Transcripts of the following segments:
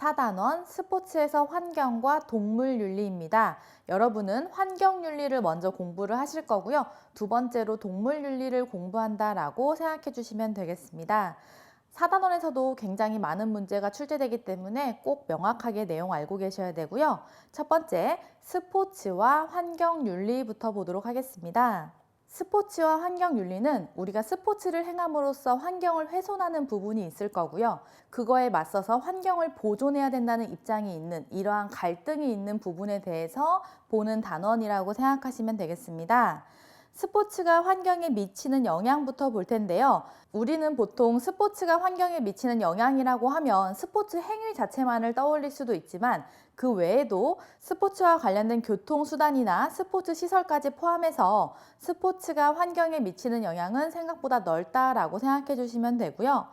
4단원 스포츠에서 환경과 동물윤리입니다. 여러분은 환경윤리를 먼저 공부를 하실 거고요. 두 번째로 동물윤리를 공부한다라고 생각해 주시면 되겠습니다. 4단원에서도 굉장히 많은 문제가 출제되기 때문에 꼭 명확하게 내용 알고 계셔야 되고요. 첫 번째, 스포츠와 환경윤리부터 보도록 하겠습니다. 스포츠와 환경윤리는 우리가 스포츠를 행함으로써 환경을 훼손하는 부분이 있을 거고요. 그거에 맞서서 환경을 보존해야 된다는 입장이 있는 이러한 갈등이 있는 부분에 대해서 보는 단원이라고 생각하시면 되겠습니다. 스포츠가 환경에 미치는 영향부터 볼 텐데요. 우리는 보통 스포츠가 환경에 미치는 영향이라고 하면 스포츠 행위 자체만을 떠올릴 수도 있지만 그 외에도 스포츠와 관련된 교통수단이나 스포츠 시설까지 포함해서 스포츠가 환경에 미치는 영향은 생각보다 넓다라고 생각해 주시면 되고요.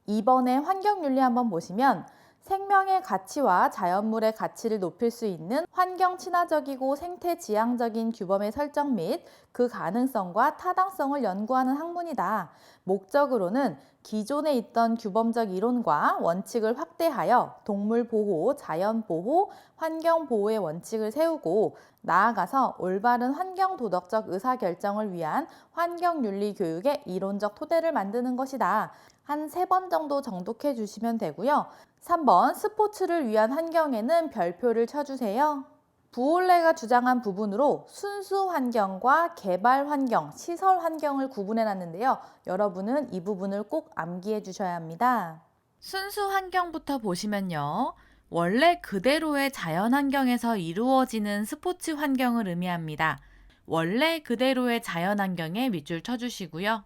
이번에 환경윤리 한번 보시면 생명의 가치와 자연물의 가치를 높일 수 있는 환경 친화적이고 생태 지향적인 규범의 설정 및 그 가능성과 타당성을 연구하는 학문이다. 목적으로는 기존에 있던 규범적 이론과 원칙을 확대하여 동물 보호, 자연 보호, 환경 보호의 원칙을 세우고 나아가서 올바른 환경 도덕적 의사결정을 위한 환경윤리 교육의 이론적 토대를 만드는 것이다. 한 3번 정도 정독해 주시면 되고요. 3번 스포츠를 위한 환경에는 별표를 쳐주세요. 부올레가 주장한 부분으로 순수 환경과 개발 환경, 시설 환경을 구분해 놨는데요. 여러분은 이 부분을 꼭 암기해 주셔야 합니다. 순수 환경부터 보시면요. 원래 그대로의 자연 환경에서 이루어지는 스포츠 환경을 의미합니다. 원래 그대로의 자연 환경에 밑줄 쳐주시고요.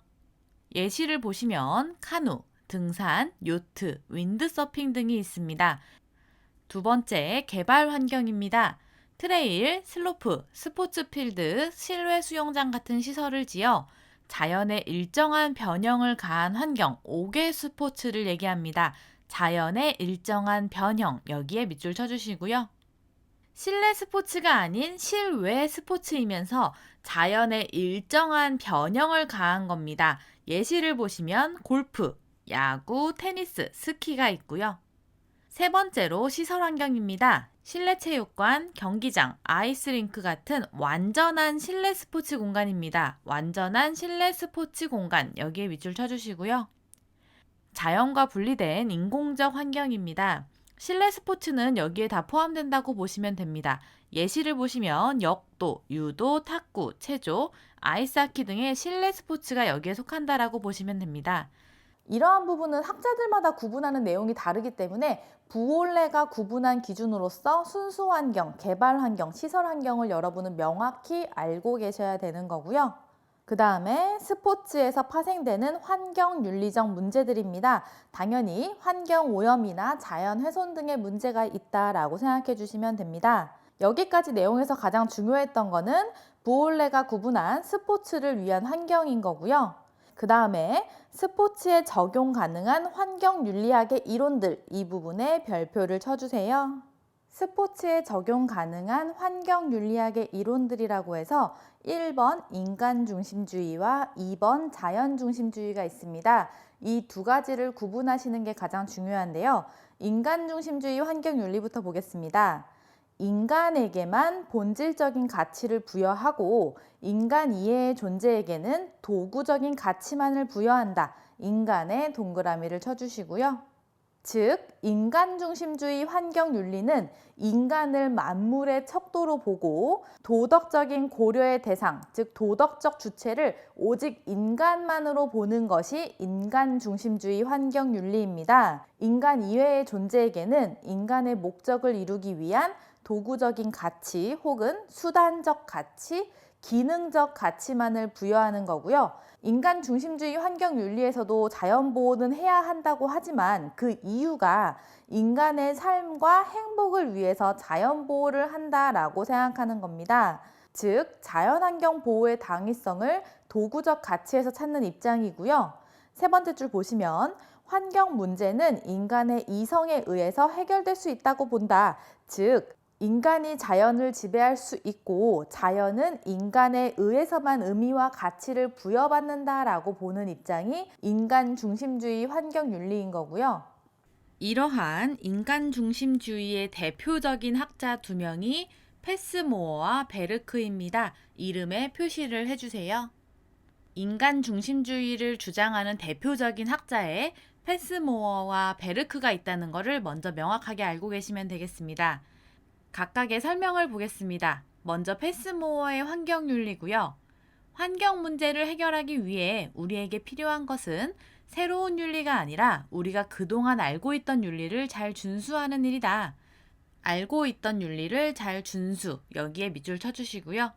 예시를 보시면 카누, 등산, 요트, 윈드서핑 등이 있습니다. 두 번째, 개발 환경입니다. 트레일, 슬로프, 스포츠 필드, 실외 수영장 같은 시설을 지어 자연의 일정한 변형을 가한 환경, 5개 스포츠를 얘기합니다. 자연의 일정한 변형, 여기에 밑줄 쳐주시고요. 실내 스포츠가 아닌 실외 스포츠이면서 자연의 일정한 변형을 가한 겁니다. 예시를 보시면 골프, 야구, 테니스, 스키가 있고요. 세 번째로 시설 환경입니다. 실내 체육관, 경기장, 아이스링크 같은 완전한 실내 스포츠 공간입니다. 완전한 실내 스포츠 공간, 여기에 밑줄 쳐주시고요. 자연과 분리된 인공적 환경입니다. 실내 스포츠는 여기에 다 포함된다고 보시면 됩니다. 예시를 보시면 역도, 유도, 탁구, 체조, 아이스하키 등의 실내 스포츠가 여기에 속한다라고 보시면 됩니다. 이러한 부분은 학자들마다 구분하는 내용이 다르기 때문에 부올레가 구분한 기준으로서 순수 환경, 개발 환경, 시설 환경을 여러분은 명확히 알고 계셔야 되는 거고요. 그 다음에 스포츠에서 파생되는 환경 윤리적 문제들입니다. 당연히 환경 오염이나 자연 훼손 등의 문제가 있다라고 생각해 주시면 됩니다. 여기까지 내용에서 가장 중요했던 거는 부올레가 구분한 스포츠를 위한 환경인 거고요. 그 다음에 스포츠에 적용 가능한 환경 윤리학의 이론들, 이 부분에 별표를 쳐주세요. 스포츠에 적용 가능한 환경 윤리학의 이론들이라고 해서 1번 인간 중심주의와 2번 자연 중심주의가 있습니다. 이 두 가지를 구분하시는 게 가장 중요한데요. 인간 중심주의 환경 윤리부터 보겠습니다. 인간에게만 본질적인 가치를 부여하고 인간 이외의 존재에게는 도구적인 가치만을 부여한다. 인간의 동그라미를 쳐주시고요. 즉, 인간 중심주의 환경 윤리는 인간을 만물의 척도로 보고 도덕적인 고려의 대상, 즉 도덕적 주체를 오직 인간만으로 보는 것이 인간 중심주의 환경 윤리입니다. 인간 이외의 존재에게는 인간의 목적을 이루기 위한 도구적인 가치 혹은 수단적 가치, 기능적 가치만을 부여하는 거고요. 인간 중심주의 환경 윤리에서도 자연 보호는 해야 한다고 하지만 그 이유가 인간의 삶과 행복을 위해서 자연 보호를 한다라고 생각하는 겁니다. 즉, 자연환경 보호의 당위성을 도구적 가치에서 찾는 입장이고요. 세 번째 줄 보시면 환경 문제는 인간의 이성에 의해서 해결될 수 있다고 본다. 즉, 인간이 자연을 지배할 수 있고 자연은 인간에 의해서만 의미와 가치를 부여받는다라고 보는 입장이 인간 중심주의 환경 윤리인 거고요. 이러한 인간 중심주의의 대표적인 학자 두 명이 패스모어와 베르크입니다. 이름에 표시를 해주세요. 인간 중심주의를 주장하는 대표적인 학자에 패스모어와 베르크가 있다는 것을 먼저 명확하게 알고 계시면 되겠습니다. 각각의 설명을 보겠습니다. 먼저 패스모어의 환경윤리고요. 환경 문제를 해결하기 위해 우리에게 필요한 것은 새로운 윤리가 아니라 우리가 그동안 알고 있던 윤리를 잘 준수하는 일이다. 알고 있던 윤리를 잘 준수, 여기에 밑줄 쳐주시고요.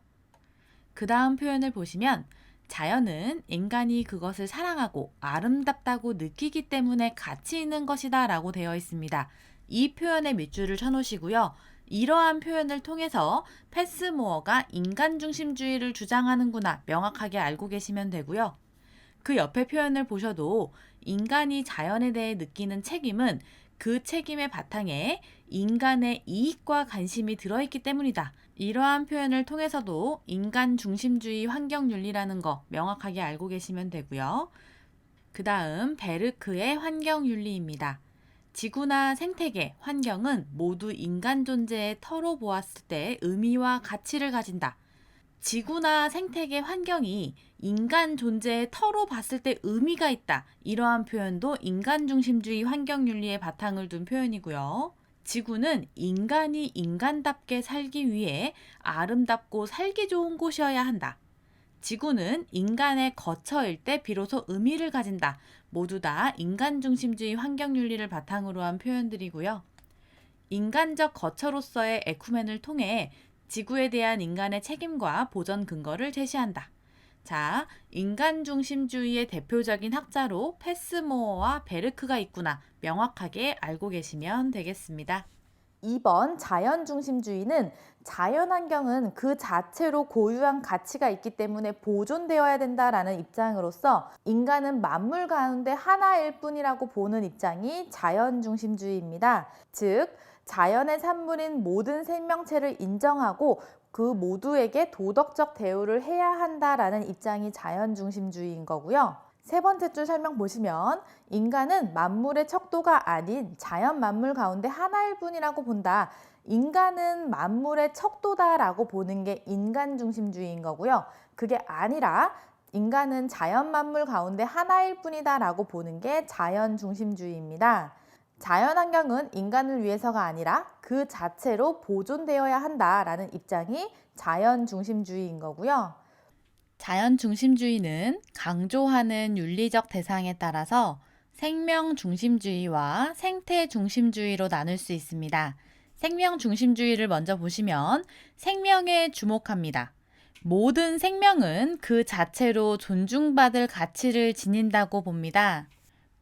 그 다음 표현을 보시면 자연은 인간이 그것을 사랑하고 아름답다고 느끼기 때문에 가치 있는 것이다 라고 되어 있습니다. 이 표현에 밑줄을 쳐놓으시고요. 이러한 표현을 통해서 패스모어가 인간 중심주의를 주장하는구나 명확하게 알고 계시면 되고요. 그 옆에 표현을 보셔도 인간이 자연에 대해 느끼는 책임은 그 책임의 바탕에 인간의 이익과 관심이 들어있기 때문이다. 이러한 표현을 통해서도 인간 중심주의 환경윤리라는 거 명확하게 알고 계시면 되고요. 그 다음 베르크의 환경윤리입니다. 지구나 생태계, 환경은 모두 인간 존재의 터로 보았을 때 의미와 가치를 가진다. 지구나 생태계 환경이 인간 존재의 터로 봤을 때 의미가 있다. 이러한 표현도 인간 중심주의 환경윤리의 바탕을 둔 표현이고요. 지구는 인간이 인간답게 살기 위해 아름답고 살기 좋은 곳이어야 한다. 지구는 인간의 거처일 때 비로소 의미를 가진다. 모두 다 인간 중심주의 환경윤리를 바탕으로 한 표현들이고요. 인간적 거처로서의 에쿠멘을 통해 지구에 대한 인간의 책임과 보전 근거를 제시한다. 자, 인간 중심주의의 대표적인 학자로 패스모어와 베르크가 있구나 명확하게 알고 계시면 되겠습니다. 2번 자연중심주의는 자연환경은 그 자체로 고유한 가치가 있기 때문에 보존되어야 된다라는 입장으로서 인간은 만물 가운데 하나일 뿐이라고 보는 입장이 자연중심주의입니다. 즉, 자연의 산물인 모든 생명체를 인정하고 그 모두에게 도덕적 대우를 해야 한다라는 입장이 자연중심주의인 거고요. 세 번째 줄 설명 보시면 인간은 만물의 척도가 아닌 자연 만물 가운데 하나일 뿐이라고 본다. 인간은 만물의 척도다라고 보는 게 인간 중심주의인 거고요. 그게 아니라 인간은 자연 만물 가운데 하나일 뿐이다라고 보는 게 자연 중심주의입니다. 자연환경은 인간을 위해서가 아니라 그 자체로 보존되어야 한다라는 입장이 자연 중심주의인 거고요. 자연 중심주의는 강조하는 윤리적 대상에 따라서 생명 중심주의와 생태 중심주의로 나눌 수 있습니다. 생명 중심주의를 먼저 보시면 생명에 주목합니다. 모든 생명은 그 자체로 존중받을 가치를 지닌다고 봅니다.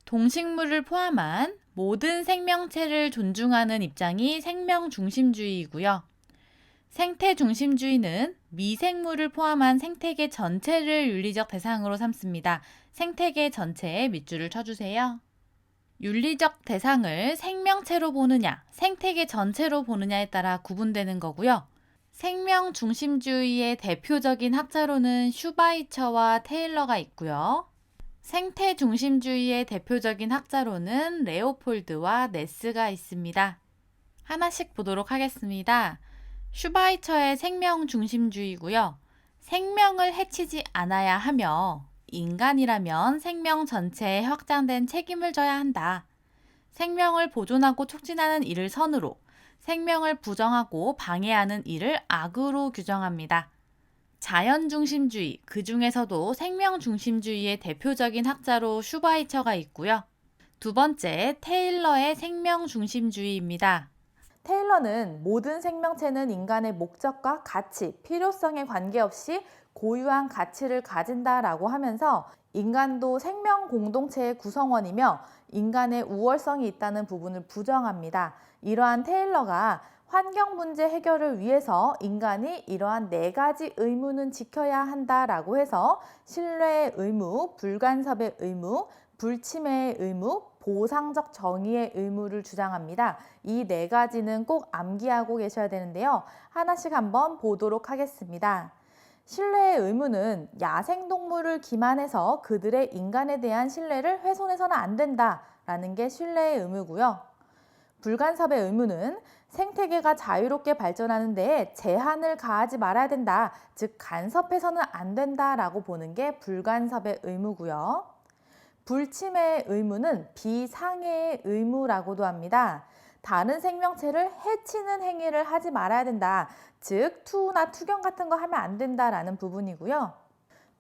동식물을 포함한 모든 생명체를 존중하는 입장이 생명 중심주의이고요. 생태 중심주의는 미생물을 포함한 생태계 전체를 윤리적 대상으로 삼습니다. 생태계 전체에 밑줄을 쳐주세요. 윤리적 대상을 생명체로 보느냐, 생태계 전체로 보느냐에 따라 구분되는 거고요. 생명 중심주의의 대표적인 학자로는 슈바이처와 테일러가 있고요. 생태 중심주의의 대표적인 학자로는 레오폴드와 네스가 있습니다. 하나씩 보도록 하겠습니다. 슈바이처의 생명 중심주의고요. 생명을 해치지 않아야 하며 인간이라면 생명 전체에 확장된 책임을 져야 한다. 생명을 보존하고 촉진하는 일을 선으로, 생명을 부정하고 방해하는 일을 악으로 규정합니다. 자연중심주의, 그 중에서도 생명중심주의의 대표적인 학자로 슈바이처가 있고요. 두 번째, 테일러의 생명중심주의입니다. 테일러는 모든 생명체는 인간의 목적과 가치, 필요성에 관계없이 고유한 가치를 가진다라고 하면서 인간도 생명 공동체의 구성원이며 인간의 우월성이 있다는 부분을 부정합니다. 이러한 테일러가 환경 문제 해결을 위해서 인간이 이러한 4가지 의무는 지켜야 한다라고 해서 신뢰의 의무, 불간섭의 의무, 불침해의 의무, 보상적 정의의 의무를 주장합니다. 이 4가지는 꼭 암기하고 계셔야 되는데요. 하나씩 한번 보도록 하겠습니다. 신뢰의 의무는 야생동물을 기만해서 그들의 인간에 대한 신뢰를 훼손해서는 안 된다라는 게 신뢰의 의무고요. 불간섭의 의무는 생태계가 자유롭게 발전하는 데에 제한을 가하지 말아야 된다. 즉, 간섭해서는 안 된다라고 보는 게 불간섭의 의무고요. 불침해의 의무는 비상해의 의무라고도 합니다. 다른 생명체를 해치는 행위를 하지 말아야 된다. 즉, 투우나 투경 같은 거 하면 안 된다라는 부분이고요.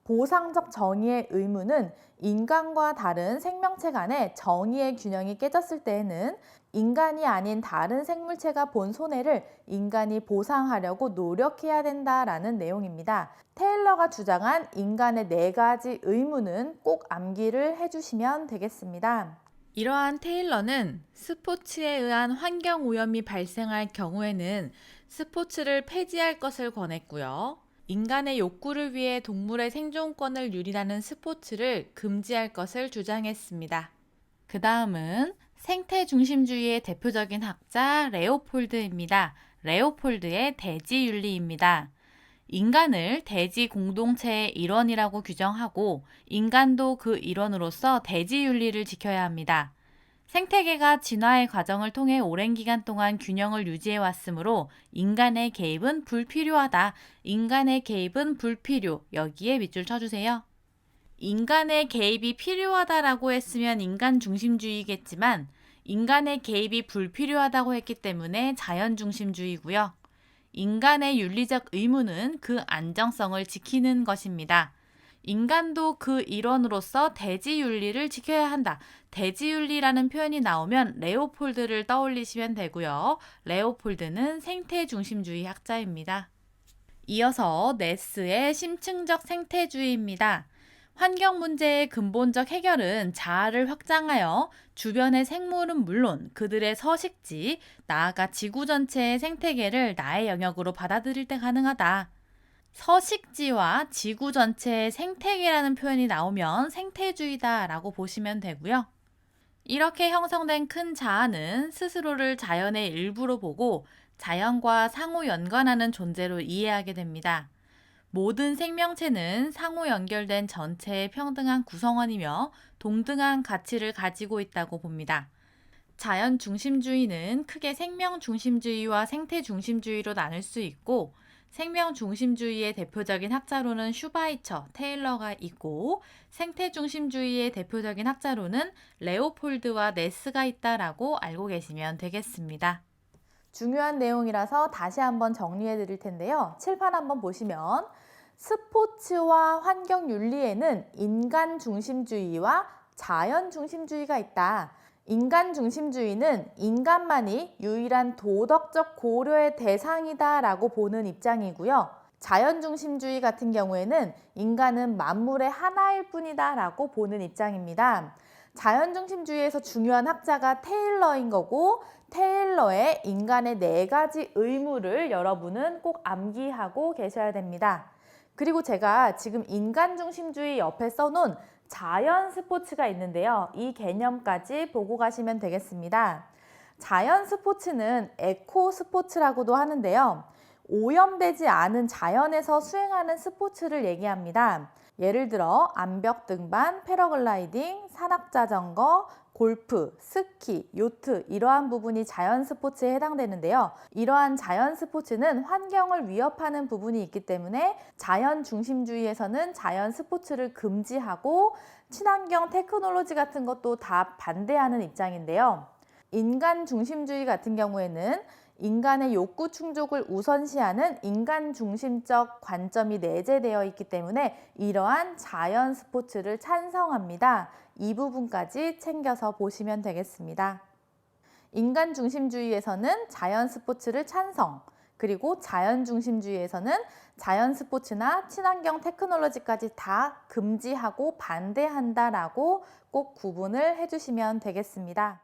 보상적 정의의 의무는 인간과 다른 생명체 간의 정의의 균형이 깨졌을 때에는 인간이 아닌 다른 생물체가 본 손해를 인간이 보상하려고 노력해야 된다라는 내용입니다. 테일러가 주장한 인간의 4가지 의무는 꼭 암기를 해주시면 되겠습니다. 이러한 테일러는 스포츠에 의한 환경 오염이 발생할 경우에는 스포츠를 폐지할 것을 권했고요. 인간의 욕구를 위해 동물의 생존권을 유린하는 스포츠를 금지할 것을 주장했습니다. 그 다음은 생태 중심주의의 대표적인 학자 레오폴드입니다. 레오폴드의 대지윤리입니다. 인간을 대지 공동체의 일원이라고 규정하고 인간도 그 일원으로서 대지윤리를 지켜야 합니다. 생태계가 진화의 과정을 통해 오랜 기간 동안 균형을 유지해 왔으므로 인간의 개입은 불필요하다. 인간의 개입은 불필요. 여기에 밑줄 쳐주세요. 인간의 개입이 필요하다라고 했으면 인간 중심주의겠지만 인간의 개입이 불필요하다고 했기 때문에 자연 중심주의고요. 인간의 윤리적 의무는 그 안정성을 지키는 것입니다. 인간도 그 일원으로서 대지윤리를 지켜야 한다. 대지윤리라는 표현이 나오면 레오폴드를 떠올리시면 되고요. 레오폴드는 생태중심주의 학자입니다. 이어서 네스의 심층적 생태주의입니다. 환경 문제의 근본적 해결은 자아를 확장하여 주변의 생물은 물론 그들의 서식지, 나아가 지구 전체의 생태계를 나의 영역으로 받아들일 때 가능하다. 서식지와 지구 전체의 생태계라는 표현이 나오면 생태주의다라고 보시면 되고요. 이렇게 형성된 큰 자아는 스스로를 자연의 일부로 보고 자연과 상호 연관하는 존재로 이해하게 됩니다. 모든 생명체는 상호 연결된 전체의 평등한 구성원이며 동등한 가치를 가지고 있다고 봅니다. 자연 중심주의는 크게 생명 중심주의와 생태 중심주의로 나눌 수 있고 생명 중심주의의 대표적인 학자로는 슈바이처, 테일러가 있고 생태 중심주의의 대표적인 학자로는 레오폴드와 네스가 있다라고 알고 계시면 되겠습니다. 중요한 내용이라서 다시 한번 정리해 드릴 텐데요. 칠판 한번 보시면 스포츠와 환경윤리에는 인간 중심주의와 자연 중심주의가 있다. 인간 중심주의는 인간만이 유일한 도덕적 고려의 대상이다라고 보는 입장이고요. 자연 중심주의 같은 경우에는 인간은 만물의 하나일 뿐이다라고 보는 입장입니다. 자연 중심주의에서 중요한 학자가 테일러인 거고 테일러의 인간의 4가지 의무를 여러분은 꼭 암기하고 계셔야 됩니다. 그리고 제가 지금 인간 중심주의 옆에 써놓은 자연 스포츠가 있는데요. 이 개념까지 보고 가시면 되겠습니다. 자연 스포츠는 에코 스포츠라고도 하는데요. 오염되지 않은 자연에서 수행하는 스포츠를 얘기합니다. 예를 들어 암벽 등반, 패러글라이딩, 산악자전거, 골프, 스키, 요트 이러한 부분이 자연 스포츠에 해당되는데요. 이러한 자연 스포츠는 환경을 위협하는 부분이 있기 때문에 자연 중심주의에서는 자연 스포츠를 금지하고 친환경 테크놀로지 같은 것도 다 반대하는 입장인데요. 인간 중심주의 같은 경우에는 인간의 욕구 충족을 우선시하는 인간 중심적 관점이 내재되어 있기 때문에 이러한 자연 스포츠를 찬성합니다. 이 부분까지 챙겨서 보시면 되겠습니다. 인간 중심주의에서는 자연 스포츠를 찬성, 그리고 자연 중심주의에서는 자연 스포츠나 친환경 테크놀로지까지 다 금지하고 반대한다라고 꼭 구분을 해주시면 되겠습니다.